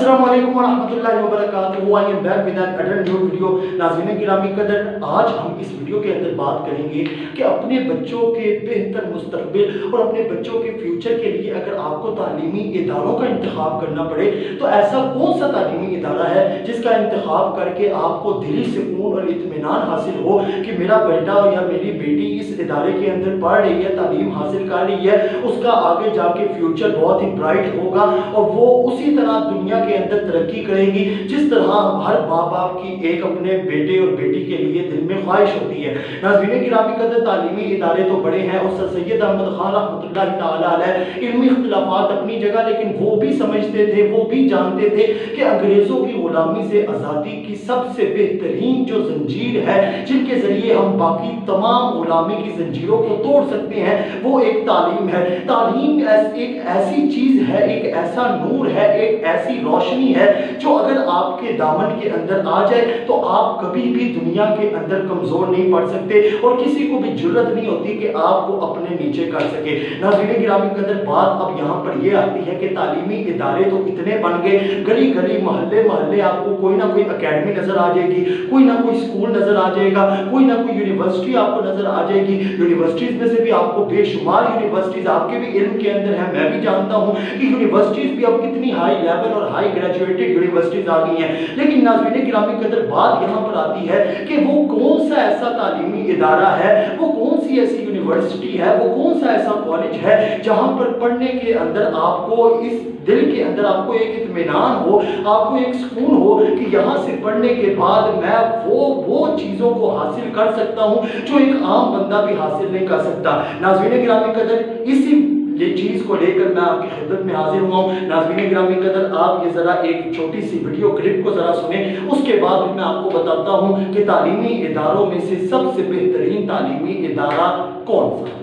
अस्सलाम वालेकुम वरहमतुल्लाहि वबरकातुहू। I am back with another new video. नाज़रीन गिरामी कदर, आज हम इस वीडियो के अंदर बात करेंगे कि अपने बच्चों के बेहतर मुस्तकबिल और अपने बच्चों के फ्यूचर के लिए अगर आपको तालीमी इदारों का इंतखाब करना पड़े तो ऐसा कौन सा तालीमी इदारा है जिसका इंतखाब करके आपको दिली सुकून और इत्मीनान हासिल हो कि मेरा बेटा या मेरी बेटी इस इदारे के अंदर पढ़ रही है, तालीम हासिल कर रही है, उसका आगे जाके फ्यूचर बहुत ही ब्राइट होगा और वो उसी तरह दुनिया के अंदर तरक्की करेगी जिस तरह हर माँ बाप की एक अपने बेटे और बेटी के लिए दिल में ख्वाहिश होती है। नाज़रीन गिरामी कदर, तालीमी इदारे तो बड़े हैं और सर सैयद अहमद खान रहमतुल्लाहि तआला अलैह इल्मी इख्तिलाफात अपनी जगह, लेकिन वो भी समझते थे, वो भी जानते थे कि अंग्रेजों की गुलामी से आज़ादी की सबसे बेहतरीन जो जंजीर है जिनके जरिए हम बाकी तमाम गुलामी की जंजीरों को तोड़ सकते हैं वो एक तालीम है। तालीम एक ऐसी चीज है, एक ऐसा नूर है, एक ऐसी रोशनी है जो अगर आपके दामन के अंदर आ जाए तो आप कभी भी दुनिया के अंदर कमजोर नहीं पड़ सकते और किसी को भी जुर्रत नहीं होती कि आपको अपने नीचे कर सके। नाज़रीन गिरामी कदर, बात अब यहाँ पर ये आती है कि तालीमी इदारे तो इतने बन गए, गली गली मोहल्ले मोहल्ले आपको कोई ना कोई अकेडमी नजर आ जाएगी, कोई ना कोई स्कूल नजर आ जाएगा, कोई ना कोई यूनिवर्सिटी आपको नजर आ जाएगी। यूनिवर्सिटीज में से भी आपको बेशुमार यूनिवर्सिटीज आपके भी इल्म के अंदर है, मैं भी जानता हूँ कि यूनिवर्सिटीज भी अब कितनी हाई लेवल और हाई ग्रेजुएटेड यूनिवर्सिटीज आ गई हैं। लेकिन नाज़रीन गिरामी कदर, बात यहाँ पर आती है कि वो कौन सा ऐसा तालीमी इदारा है, वो कौन सी ऐसी यूनिवर्सिटी है, वो कौन सा ऐसा कॉलेज है जहाँ पर पढ़ने के अंदर आपको इस दिल के अंदर आपको एक इत्मीनान हो, आपको एक सुकून हो कि यहाँ से पढ़ने के बाद मैं वो चीज़ों को हासिल कर सकता हूँ जो एक आम बंदा भी हासिल नहीं कर सकता। नाज़रीन गिरामी कदर, इसी ये चीज को लेकर मैं आपकी खिदमत में हाजिर हुआ हूँ। नाज़रीन गिरामी कदर, आप ये जरा एक छोटी सी वीडियो क्लिप को जरा सुने, उसके बाद मैं आपको बताता हूँ कि तालीमी इदारों में से सबसे बेहतरीन तालीमी इदारा कौन सा है।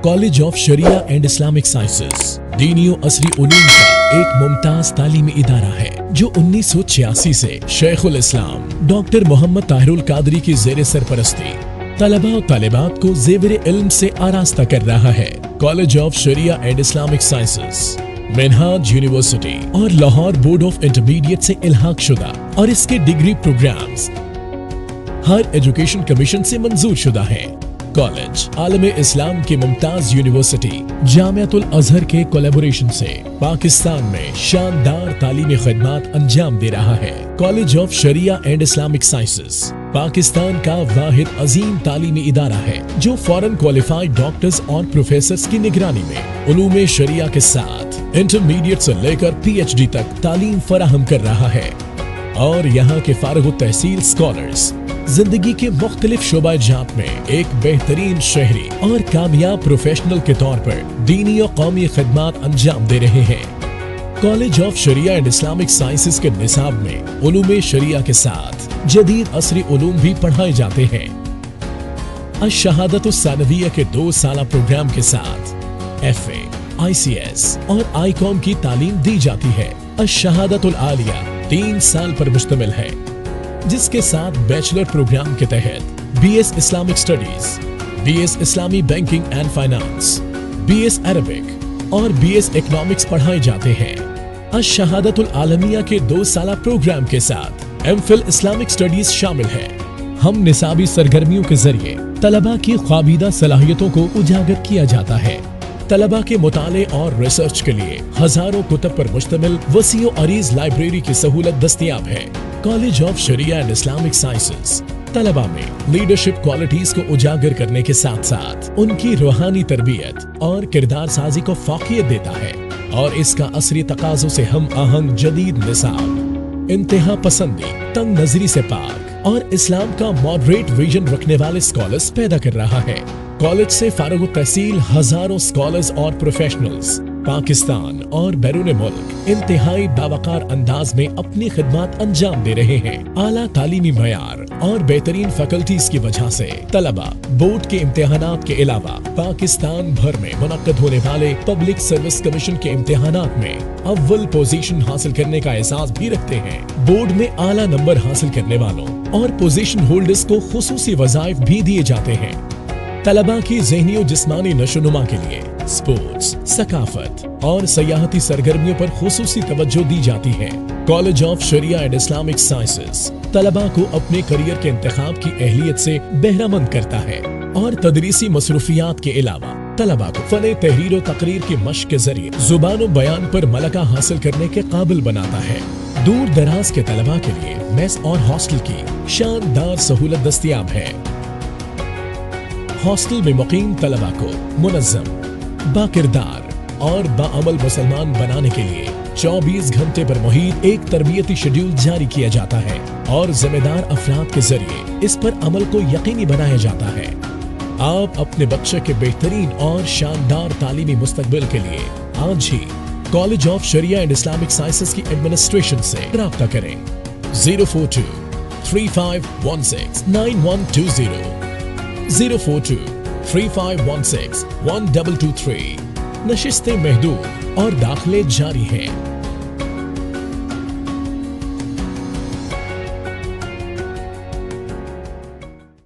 College of Sharia and Islamic sciences दीनी और असरी उलूम का एक मुमताज तालीमी इदारा है जो 1986 से शेखुल इस्लाम डॉक्टर मोहम्मद ताहिरुल कादरी की ज़ेरे सरपरस्ती तलबा और तालिबात को ज़ेवरे इल्म से आरास्ता कर रहा है। College of Sharia and Islamic sciences Minhaj university और लाहौर बोर्ड ऑफ इंटरमीडिएट से इल्हाक शुदा और इसके डिग्री प्रोग्राम्स हर एजुकेशन कमीशन से मंजूर शुदा है। कॉलेज आलम इस्लाम की मुमताज यूनिवर्सिटी जामियातुल अजहर के कोलैबोरेशन से पाकिस्तान में शानदार तालीमी खिदमात अंजाम दे रहा है। College of Sharia and Islamic sciences Pakistan का वाहिद अजीम तालीमी इदारा है जो फॉरेन क्वालिफाइड डॉक्टर्स और प्रोफेसर्स की निगरानी में उलूम शरिया के साथ इंटरमीडिएट से लेकर PhD तक तालीम फराहम कर रहा है और यहाँ के फारिग तहसील स्कॉलर्स जिंदगी के मुख्तलिफ शोबा जात में एक बेहतरीन शहरी और कामयाब प्रोफेशनल के तौर पर दीनी और कौमी खिदमात अंजाम दे रहे हैं। College of Sharia and Islamic sciences के निसाब में उलूम शरिया के साथ जदीद असरी उलूम भी पढ़ाए जाते हैं। अश-शहादत सानविया के 2 साला प्रोग्राम के साथ FA, ICS और ICOM की तालीम दी जाती है। अश-शहादतुल आलिया 3 साल पर मुश्तमिल है जिसके साथ बैचलर प्रोग्राम के तहत BS Islamic studies, BS Islami banking and finance, BS Arabic और BS इकोनॉमिक्स पढ़ाए जाते हैं। अश-शहादतुल आलमिया के 2 साला प्रोग्राम के साथ MPhil इस्लामिक स्टडीज शामिल है। हम निसाबी सरगर्मियों के जरिए तलबा की ख्वाबीदा सलाहियतों को उजागर किया जाता है। तलबा के मुताले और रिसर्च के लिए हजारों कुतब पर मुश्तमिल वसीओ अरीज लाइब्रेरी की सहूलत दस्तयाब है। College of Sharia and Islamic sciences तलबा में लीडरशिप क्वालिटीज को उजागर करने के साथ साथ उनकी रूहानी तरबियत और किरदार साजी को फाकियत देता है और इसका असरी तकाजों से हम आहंग जदीद निसाब, इंतहा पसंदी, तंग नजरी से पाक और इस्लाम का मॉडरेट विजन रखने वाले स्कॉलर्स पैदा कर रहा है। कॉलेज से फारिग तहसील हजारों स्कॉलर्स और प्रोफेशनल्स पाकिस्तान और बैरून मुल्क इंतहाई बावकार अंदाज में अपनी खिदमत अंजाम दे रहे हैं। आला तालीमी मयार और बेहतरीन फैकल्टीज की वजह से तलबा बोर्ड के इम्तिहानात के अलावा पाकिस्तान भर में मुनक्कद होने वाले पब्लिक सर्विस कमीशन के इम्तिहानात में अव्वल पोजीशन हासिल करने का एहसास भी रखते हैं। बोर्ड में आला नंबर हासिल करने वालों और पोजीशन होल्डर्स को खुसूसी वज़ाइफ भी दिए जाते हैं। तलबा की ज़हनी और जिस्मानी नशोनुमा के लिए स्पोर्ट्स, सकाफत और सयाहती सरगर्मियों पर खुसूसी तवज्जो दी जाती है। College of Sharia and Islamic sciences तलबा को अपने करियर के इंतखाब की अहलियत से बहरामंद करता है और तदरीसी मसरूफियात के अलावा तलबा को फने तहरीर और तकरीर की मश्क के जरिए जुबान और बयान पर मलका हासिल करने के काबिल बनाता है। दूर दराज के तलबा के लिए मेस और हॉस्टल की शानदार सहूलत दस्तयाब है। हॉस्टल में मुकीम तलबा को मुनज़्ज़म, बाकिरदार और बाअमल मुसलमान बनाने के लिए 24 घंटे पर मुहित एक तरबियती शेड्यूल जारी किया जाता है और जिम्मेदार अफराद के जरिए इस पर अमल को यकीनी बनाया जाता है। आप अपने बच्चे के बेहतरीन और शानदार तालीमी मुस्तकबिल के लिए आज ही college of Sharia and Islamic sciences की एडमिनिस्ट्रेशन से राब्ता करें। 042 3516 9120 042 3516 1223। नशिस्तें महदूद और दाखिले जारी हैं।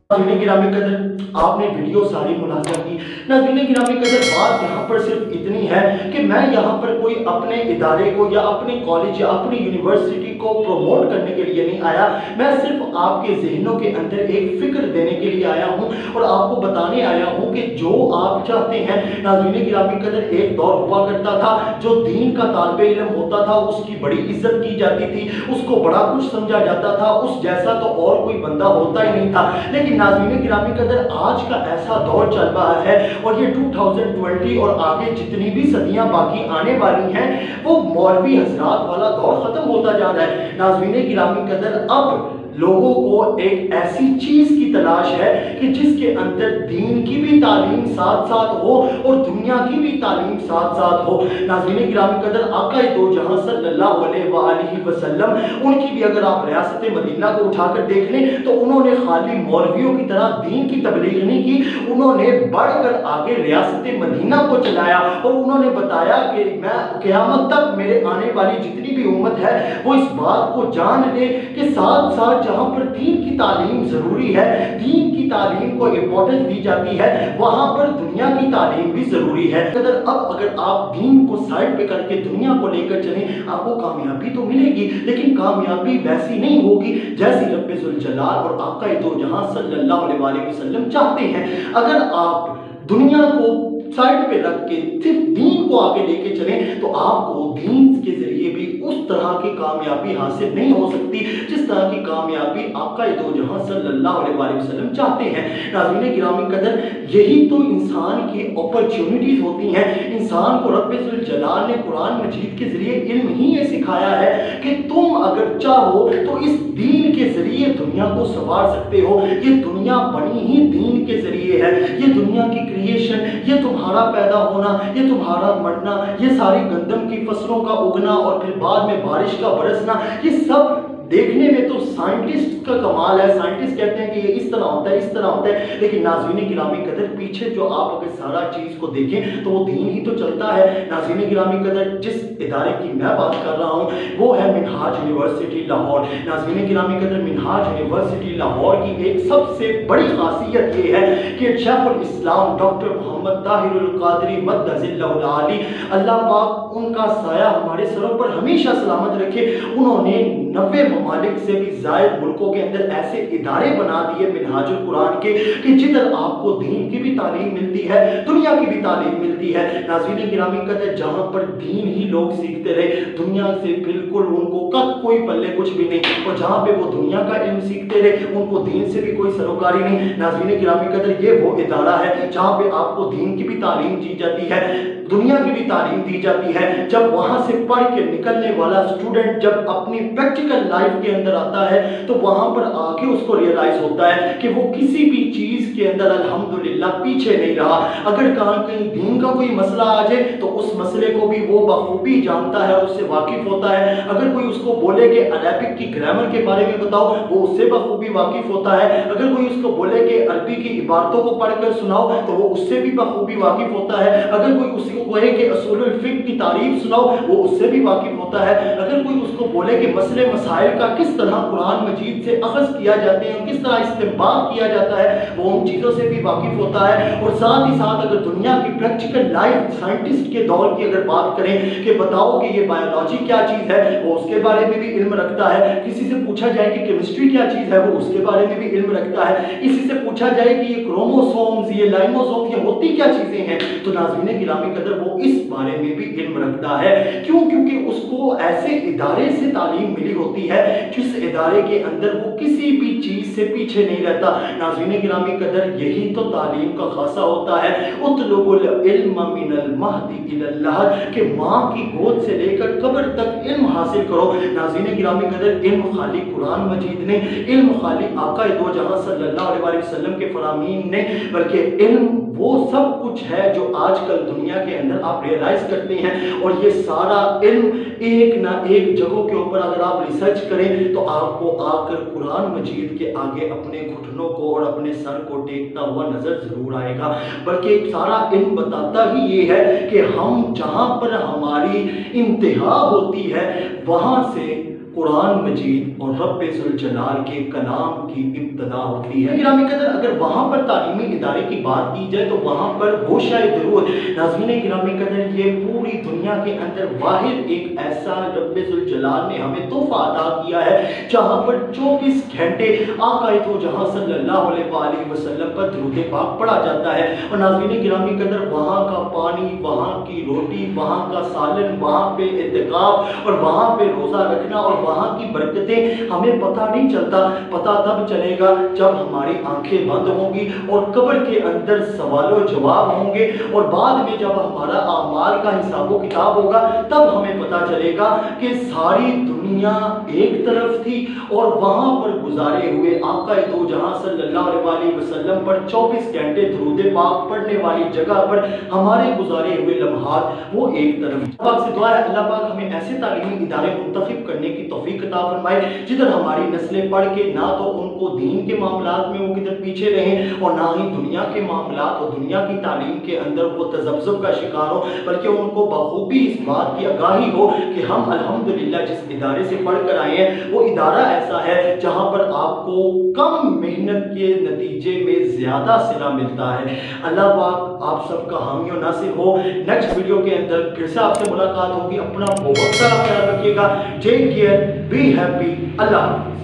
नाज़रीन गिरामी कदर, आपने वीडियो सारी मुलाज़ा की। नाज़रीन गिरामी कदर, बात यहाँ पर सिर्फ इतनी है कि मैं यहाँ पर कोई अपने इदारे को या अपने कॉलेज या अपनी यूनिवर्सिटी को प्रमोट करने के लिए नहीं आया। मैं सिर्फ आपके जहनों के अंदर एक फिक्र देने के लिए आया हूँ और आपको बताने आया हूँ कि जो आप चाहते हैं। नाज़रीन गिरामी कदर, एक दौर हुआ करता था जो दीन का तालिबे इल्म होता था उसकी बड़ी इज्जत की जाती थी, उसको बड़ा कुछ समझा जाता था, उस जैसा तो और कोई बंदा होता ही नहीं था। लेकिन नाज़रीन गिरामी कदर, आज का ऐसा दौर चल रहा है और ये 2020 और आगे जितनी भी सदियां बाकी आने वाली हैं वो मौलवी हजरात वाला दौर खत्म होता जा रहा है। नाज़रीन गिरामी कदर, अब लोगों को एक ऐसी चीज की तलाश है कि जिसके अंदर दीन की भी तालीम साथ साथ हो और दुनिया की भी तालीम साथ साथ हो। नाज़रीन गिरामी कदर, आका दो जहां सल्लल्लाहु अलैहि वसल्लम, उनकी भी अगर आप रियासत मदीना को उठाकर देख लें तो उन्होंने खाली मौलवियों की तरह दीन की तबलीग नहीं की, उन्होंने बढ़कर आगे रियासत मदीना को चलाया और उन्होंने बताया कि मैं क़यामत तक मेरे आने वाली जितनी भी उम्मत है वो इस बात को जान ले कि साथ साथ जहां पर दीन की तालीम जरूरी है, दीन की तालीम को इंपॉर्टेंस दी जाती है, वहां पर दुनिया की तालीम भी जरूरी है। अगर आप दीन को साइड पे करके दुनिया को लेकर चलें, आपको कामयाबी तो मिलेगी, लेकिन कामयाबी वैसी नहीं होगी जैसी रब्बे जुल जलाल और आका दो जहां सल्लल्लाहु अलैहि वसल्लम चाहते हैं। अगर आप दुनिया को साइड पे रख के सिर्फ दीन को आगे लेके चलें तो आपको दीन के जरिए भी उस तरह की कामयाबी हासिल नहीं हो सकती जिस तरह की कामयाबी आका दो जहां सल्लल्लाहु अलैहि वसल्लम चाहते हैं। नाज़रीन गिरामी कदर, यही तो इंसान की अपॉर्चुनिटीज होती हैं। इंसान को रब्बे जुल जलाल ने कुरान मजीद के जरिए इल्म ही ये सिखाया है कि तुम अगर चाहो तो इस दीन के जरिए दुनिया को संवार सकते हो। ये दुनिया बनी ही दीन के जरिए है, ये दुनिया की क्रिएशन, ये तुम्हारा पैदा होना, ये तुम्हारा मरना, ये सारी गंदम की फसलों का उगना और फिर बाद में बारिश का बरसना, ये सब देखने में तो साइंटिस्ट का कमाल है। साइंटिस्ट कहते हैं कि ये इस तरह होता है, इस तरह होता है, लेकिन नाज़रीन गिरामी कदर, पीछे जो आप अगर सारा चीज को देखें तो वो दीन ही तो चलता है। नाज़रीन गिरामी कदर, जिस इदारे की मैं बात कर रहा हूँ वो है मिनहाज यूनिवर्सिटी लाहौर। नाज़रीन गिरामी कदर, मिनहाज यूनिवर्सिटी लाहौर की एक सबसे बड़ी खासियत ये है कि शेखुल इस्लाम डॉक्टर मोहम्मद ताहिरुल कादरी मद्दजिल्लहुल आली, अल्लाह पाक उनका साया हमारे सरों पर हमेशा सलामत रखे, उन्होंने 90 ममालिक से भी ज़ायद मुल्कों के अंदर ऐसे इदारे बना दिए मिनहाजुल कुरान के कि जिधर आपको दीन की भी तालीम मिलती है, दुनिया की भी तालीम मिलती है। नाज़रीन गिरामी कदर, जहाँ पर दीन ही लोग सीखते रहे, दुनिया से बिल्कुल उनको कब कोई पल्ले कुछ भी नहीं, और जहाँ पे वो दुनिया का इल्म सीखते रहे उनको दीन से भी कोई सरोकारी नहीं। नाज़रीन गिरामी कदर, ये वो इदारा है जहाँ पे आपको दीन की भी तालीम दी जाती है, दुनिया की भी तालीम दी जाती है। जब वहाँ से पढ़ के निकलने वाला स्टूडेंट जब अपनी प्रैक्टिकल लाइफ के अंदर आता है तो वहां पर आके उसको रियलाइज होता है कि वो किसी भी चीज के अंदर अल्हम्दुलिल्लाह पीछे नहीं रहा। अगर कहीं दीन का कोई मसला आ जाए तो उस मसले को भी वो बखूबी जानता है, उससे वाकिफ होता है। अगर कोई उसको बोले कि अरबिक की ग्रामर के बारे में बताओ, वो उससे बखूबी वाकिफ होता है। अगर कोई उसको बोले कि अरबी की इबारतों को पढ़कर सुनाओ तो वो उससे भी बखूबी वाकिफ होता है। अगर कोई उसको कहे कि उसूलुल फिक्र की तारीफ सुनाओ, वो उससे भी वाकिफ होता है। अगर कोई उसको बोले कि मसले मसाइल का किस तरह कुरान मजीद से अखज़ किया जाते हैं, किस तरह इस्तेमाल किया जाता है, वो उन चीज़ों से भी वाकिफ होता है। और साथ ही साथ अगर दुनिया की प्रैक्टिकल लाइफ साइंटिस्ट के दौर की अगर बात करें कि बताओ कि ये बायोलॉजी क्या चीज़ है, वो उसके बारे में भी इल्म रखता है। किसी से पूछा जाए कि केमिस्ट्री क्या चीज़ है, वो उसके बारे में भी इल्म रखता है। किसी से पूछा जाए कि ये क्रोमोसोम्स, ये लाइमोसोम्स, ये होती क्या चीज़ें हैं, तो नाज़रीन गिरामी कदर वो इस बारे में भी इल्म रखता है। क्यों? क्योंकि उसको ऐसे इदारे से तालीम मिली होती है जिस इदारे के अंदर वो किसी भी चीज़ से पीछे नहीं रहता। नाज़रीन गिरामी कदर यही तो तालीम का खासा होता है। उतलुबुल इल्म मिनल महदी इलल लहद, कि माँ की गोद से लेकर कब्र तक इल्म हासिल करो। नाज़रीन गिरामी कदर इल्म खाली कुरान मजीद ने, इल्म खाली आका दो जहां सल्लल्लाहु अलैहि वसल्लम के फरामीन ने, बल्कि इल्म वो सब कुछ है जो आजकल दुनिया के अंदर आप रियलाइज करते हैं। और ये सारा इल्म एक ना एक जगहों के ऊपर अगर आप रिसर्च करें तो आपको आकर कुरान मजीद के आगे अपने घुटनों को और अपने सर को टेकता हुआ नजर जरूर आएगा। बल्कि सारा इल्म बताता ही ये है कि हम जहां पर हमारी इंतहा होती है वहां से कुरान मजीद और रब्बे ज़ुल जलाल के कलाम की इब्तदा होती है। गिरामी कदर अगर वहाँ पर तालीमी इदारे की बात की जाए तो वहाँ पर होशाए दरूद, नाज़रीन गिरामी कदर ये पूरी दुनिया के अंदर वाहिद एक ऐसा रब्बे ज़ुल जलाल ने हमें तोहफा अता किया है जहाँ पर 24 घंटे आका तो जहाँ सल्लल्लाहु अलैहि वसल्लम पर दुरूद पाक पढ़ा जाता है। और नाज़रीन गिरामी कदर वहाँ का पानी, वहाँ की रोटी, वहाँ का सालन, वहाँ पे इत्तिकाफ और वहाँ पे रोज़ा रखना और वहाँ की बरकतें हमें पता नहीं चलता। पता तब चलेगा जब हमारी आंखें बंद होंगी और कब्र के अंदर सवालों जवाब होंगे और बाद में जब हमारा आमाल का हिसाबो किताब होगा तब हमें पता चलेगा कि सारी दुनिया एक तरफ थी और वहाँ पर गुजारे हुए आका दो जहां सल्लल्लाहु अलैहि वसल्लम पर 24 घंटे दुरूद पाक पढ़ने वाली जगह पर हमारे गुजारे हुए लम्हात वो एक तरफ। पाक से दुआ है अल्लाह पाक हमें ऐसे तालीमी इदारे मुंतखब करने की तौफीक अता फरमाए जिधर हमारी नस्लें पढ़ के ना तो उनको दीन के मामलात में वो किधर पीछे रहें और ना ही दुनिया के मामलात और दुनिया की तालीम के अंदर वो तज़ब्ज़ुब का शिकार हो, बल्कि उनको बखूबी इस बात की आगाही हो कि हम अल्हम्दुलिल्लाह जिस इदारे से पढ़ कर आए हैं वो इदारा ऐसा है जहाँ पर आपको कम मेहनत के नतीजे में ज़्यादा सिला मिलता है। अल्लाह पाक आप सबका हामी और नासिर हो। नेक्स्ट वीडियो के अंदर फिर से आपसे मुलाकात होगी। अपना बहुत सारा ख्याल रखिएगा। टेक केयर, बी हैप्पी, अल्लाह।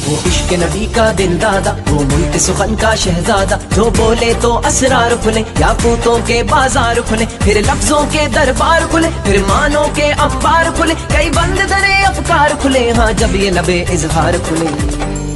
वो इश्क नबी का दिल दादा, वो मुल्क सुखन का शहजादा, जो बोले तो असरार खुले, याकूतों के बाजार खुले, फिर लफ्जों के दरबार खुले, फिर मानों के अंबार खुले, कई बंद दरे अफकार खुले, हाँ जब ये लबे इजहार खुले।